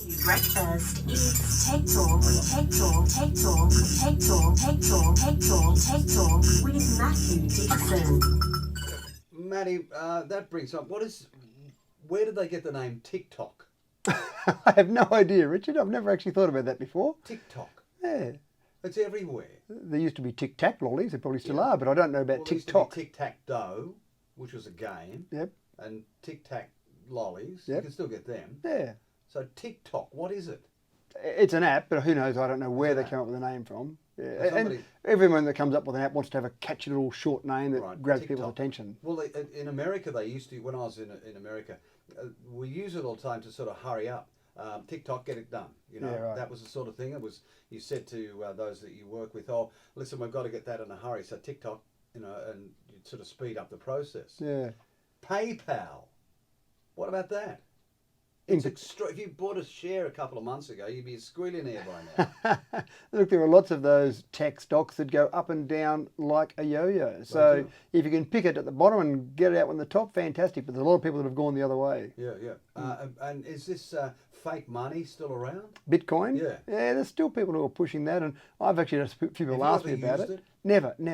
Breakfast is Tech Talk, Tech Talk, Tech Talk, Tech Talk, Tech Talk, Tech Talk, Tech Talk with Matthew Dixon. Matty, that brings up, where did they get the name TikTok? I have no idea, Richard. I've never actually thought about that before. TikTok. Yeah. It's everywhere. There used to be Tic Tac lollies. There probably still are, but I don't know about TikTok. Tic Tac Dough, which was a game. Yep. And Tic Tac lollies. Yep. You can still get them. Yeah. So TikTok, what is it? It's an app, but who knows? I don't know where they come up with the name from. Yeah. And everyone that comes up with an app wants to have a catchy little short name that grabs TikTok. people's attention. Well, in America, they used to, when I was in America, we use it all the time to sort of hurry up. TikTok, get it done. You know, Yeah, right. That was the sort of thing. It was, you said to those that you work with, oh, listen, we've got to get that in a hurry. So TikTok, you know, and you'd sort of speed up the process. Yeah. PayPal, what about that? It's if you bought a share a couple of months ago, you'd be a squillionaire by now. Look, there are lots of those tech stocks that go up and down like a yo-yo. So if you can pick it at the bottom and get it out on the top, fantastic. But there's a lot of people that have gone the other way. Yeah. And is this fake money still around? Bitcoin? Yeah. Yeah, there's still people who are pushing that. And I've actually had a few people ask me about it. Never. And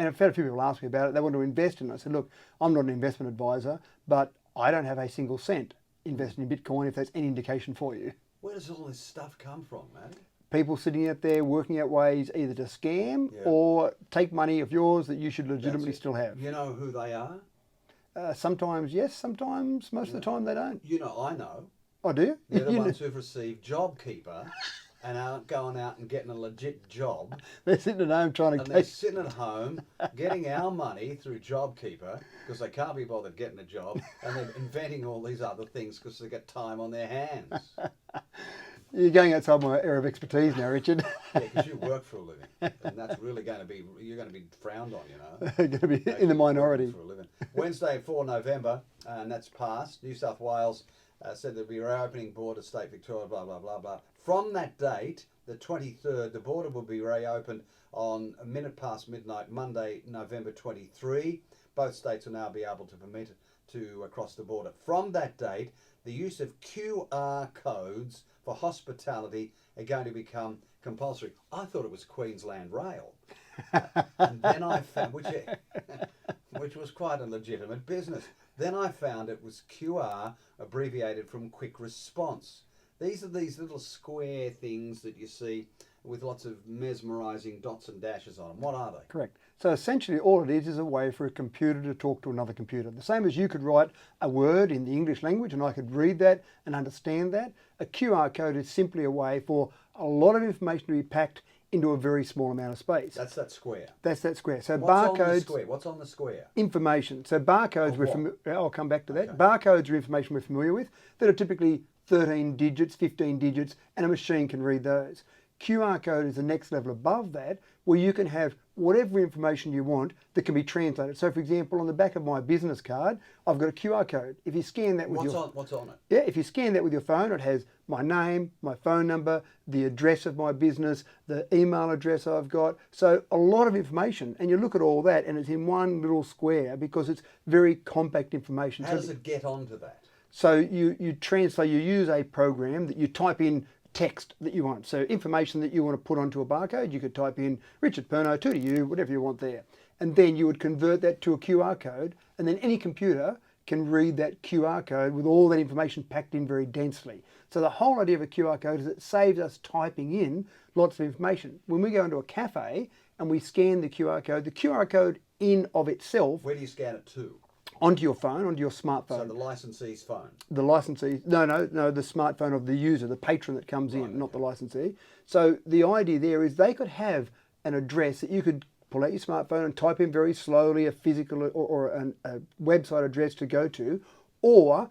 I've had a few people ask me about it. They want to invest in it. I said, look, I'm not an investment advisor, but I don't have a single cent invested in Bitcoin if that's any indication for you. Where does all this stuff come from, man? People sitting out there working out ways either to scam or take money of yours that you should legitimately still have. You know who they are? Sometimes yes, sometimes most of the time they don't. You know, I know. Oh, do you? They're the ones who've received JobKeeper and aren't going out and getting a legit job. They're sitting at home trying to they're sitting at home getting our money through JobKeeper because they can't be bothered getting a job, and they're inventing all these other things because they've got time on their hands. You're going outside my area of expertise now, Richard. Yeah, because you work for a living, and that's really going to be, you're going to be frowned on, you know. You're going to be in the minority. For a living. Wednesday, 4 November, and that's passed. New South Wales said there'll be reopening border, state Victoria, blah, blah, blah, blah. From that date, the 23rd, the border will be reopened on a minute past midnight, Monday, November 23. Both states will now be able to permit to cross the border. From that date, the use of QR codes for hospitality are going to become compulsory. I thought it was Queensland Rail. And then I found, which was quite a legitimate business. Then I found it was QR, abbreviated from quick response. These are these little square things that you see with lots of mesmerising dots and dashes on them. What are they? Correct. So essentially all it is a way for a computer to talk to another computer. The same as you could write a word in the English language and I could read that and understand that. A QR code is simply a way for a lot of information to be packed into a very small amount of space. That's that square. That's that square. So barcodes. What's on the square? Information. So barcodes, I'll come back to that. Okay. Barcodes are information we're familiar with that are typically 13 digits, 15 digits, and a machine can read those. QR code is the next level above that, where you can have whatever information you want that can be translated. So, for example, on the back of my business card, I've got a QR code. If you scan that with what's on it? Yeah, if you scan that with your phone, it has my name, my phone number, the address of my business, the email address I've got. So a lot of information, and you look at all that, and it's in one little square because it's very compact information. How does it get onto that? So you translate. You use a program that you type in text that you want. So information that you want to put onto a barcode, you could type in Richard Perno, 2 to you, whatever you want there. And then you would convert that to a QR code, and then any computer can read that QR code with all that information packed in very densely. So the whole idea of a QR code is it saves us typing in lots of information. When we go into a cafe and we scan the QR code in of itself... Where do you scan it to? Onto your phone, onto your smartphone. So the licensee's phone? The licensee, no, the smartphone of the user, the patron that comes in, not the licensee. So the idea there is they could have an address that you could pull out your smartphone and type in very slowly a physical or a website address to go to, or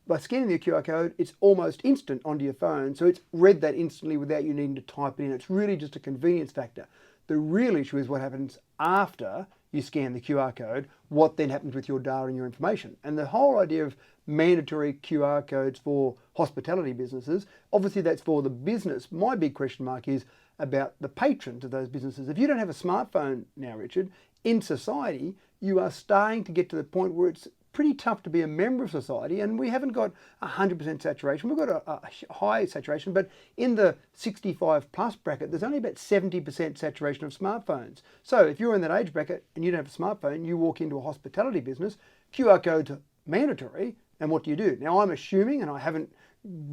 by scanning the QR code, it's almost instant onto your phone. So it's read that instantly without you needing to type it in. It's really just a convenience factor. The real issue is what happens after you scan the QR code, what then happens with your data and your information. And the whole idea of mandatory QR codes for hospitality businesses, obviously that's for the business. My big question mark is about the patrons of those businesses. If you don't have a smartphone now, Richard, in society, you are starting to get to the point where it's pretty tough to be a member of society, and we haven't got 100% saturation. We've got a high saturation, but in the 65 plus bracket, there's only about 70% saturation of smartphones. So if you're in that age bracket and you don't have a smartphone, you walk into a hospitality business, QR codes are mandatory, and what do? Now I'm assuming, and I haven't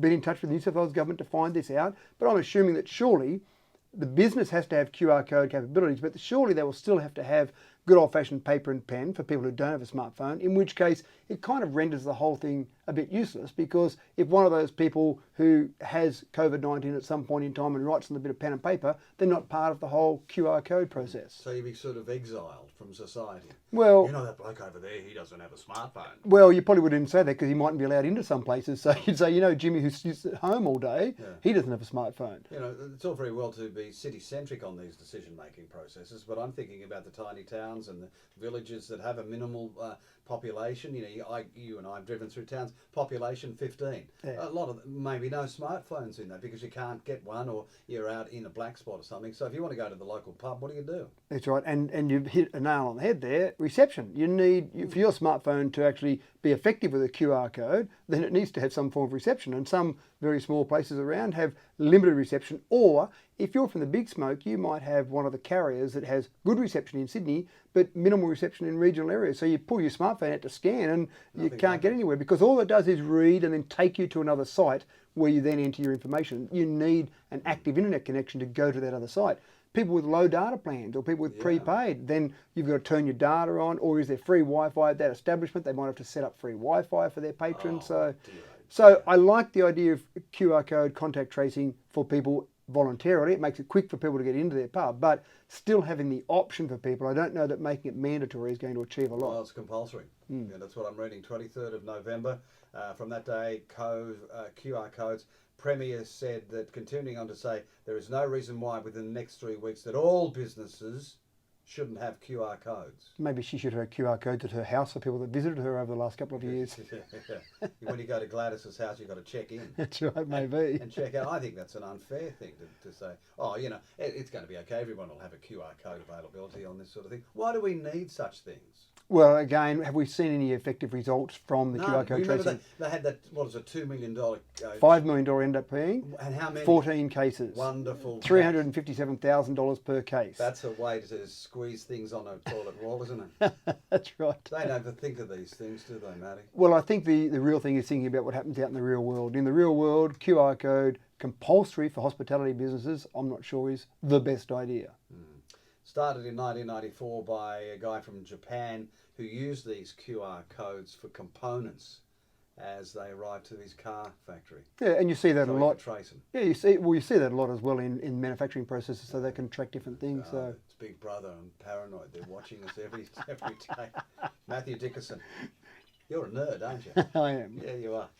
been in touch with the New South Wales Government to find this out, but I'm assuming that surely the business has to have QR code capabilities, but surely they will still have to have good old-fashioned paper and pen for people who don't have a smartphone, in which case it kind of renders the whole thing a bit useless, because if one of those people who has COVID-19 at some point in time and writes on a bit of pen and paper, they're not part of the whole QR code process. So you'd be sort of exiled from society. Well, you know that bloke over there, he doesn't have a smartphone. Well, you probably wouldn't say that because he mightn't be allowed into some places. So you'd say, Jimmy who sits at home all day, he doesn't have a smartphone. It's all very well to be city-centric on these decision-making processes, but I'm thinking about the tiny towns and the villages that have a minimal population. You and I have driven through towns, population 15. Yeah. A lot of maybe no smartphones in that because you can't get one, or you're out in a black spot or something. So if you want to go to the local pub, what do? That's right, and you've hit a nail on the head there. Reception. You need, for your smartphone to actually be effective with a QR code, then it needs to have some form of reception, and some very small places around have limited reception, or if you're from the big smoke, you might have one of the carriers that has good reception in Sydney but minimal reception in regional areas. So you pull your smartphone out to scan and you can't get anywhere, because all it does is read and then take you to another site where you then enter your information. You need an active internet connection to go to that other site. People with low data plans or people with prepaid, then you've got to turn your data on, or is there free Wi-Fi at that establishment? They might have to set up free Wi-Fi for their patrons. So I like the idea of QR code contact tracing for people voluntarily. It makes it quick for people to get into their pub, but still having the option for people. I don't know that making it mandatory is going to achieve a lot. Well, it's compulsory. Yeah, that's what I'm reading. 23rd of November. From that day, QR codes. Premier said that, continuing on to say, there is no reason why within the next 3 weeks that all businesses shouldn't have QR codes. Maybe she should have QR codes at her house for people that visited her over the last couple of years. When you go to Gladys's house, you've got to check in. That's right, maybe. And check out. I think that's an unfair thing to say, it's going to be okay. Everyone will have a QR code availability on this sort of thing. Why do we need such things? Well, again, have we seen any effective results from the QR code tracing? They had that, what is it, $2 million? $5 million ended up paying. And how many? 14 cases. Wonderful. $357,000 per case. That's a way to squeeze things on a toilet wall, isn't it? That's right. They never think of these things, do they, Matty? Well, I think the real thing is thinking about what happens out in the real world. In the real world, QR code compulsory for hospitality businesses, I'm not sure is the best idea. Started in 1994 by a guy from Japan who used these QR codes for components as they arrived to his car factory. Yeah, and you see that so a lot. Trace them. Yeah, you see that a lot as well in manufacturing processes, so they can track different things. So it's Big Brother and paranoid. They're watching us every day. Matthew Dickerson, you're a nerd, aren't you? I am. Yeah, you are.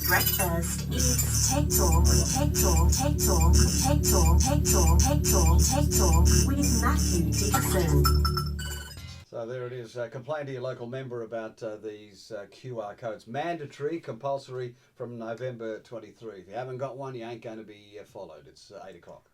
Breakfast is Tech Talk with Matthew Dixon. So there it is. Complain to your local member about these QR codes. Mandatory, compulsory from November 23. If you haven't got one, you ain't going to be followed. It's 8 o'clock.